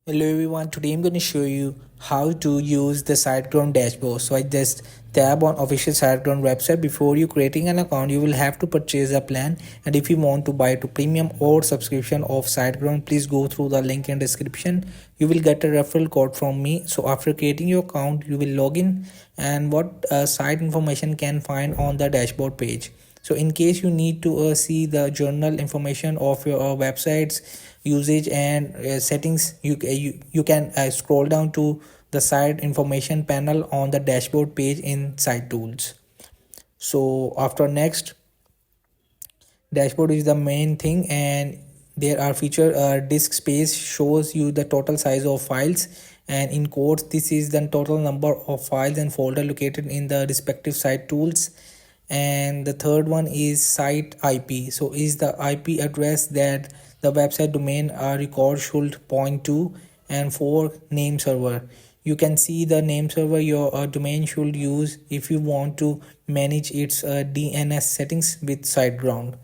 Hello everyone, today I'm going to show you how to use the SiteGround dashboard. So I just tab on official SiteGround website. Before you creating an account, you will have to purchase a plan, and if you want to buy to premium or subscription of SiteGround, please go through the link in description. You will get a referral code from me. So after creating your account, you will log in and what site information can find on the dashboard page. So in case you need to see the journal information of your websites usage and settings, you can scroll down to the site information panel on the dashboard page in site tools. So after next, dashboard is the main thing, and there are feature disk space shows you the total size of files, and in quotes this is the total number of files and folder located in the respective site tools. And the third one is site IP, so is the IP address that the website domain record should point to. And for name server, you can see the name server your domain should use if you want to manage its DNS settings with SiteGround.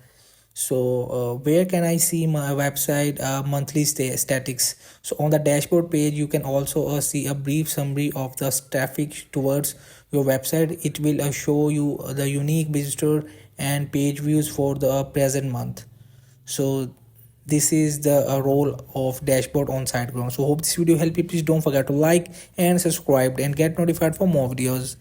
So where can I see my website monthly statics? So on the dashboard page you can also see a brief summary of the traffic towards your website. It will show you the unique visitor and page views for the present month. So this is the role of dashboard on SiteGround. So hope this video helped you. Please don't forget to like and subscribe and get notified for more videos.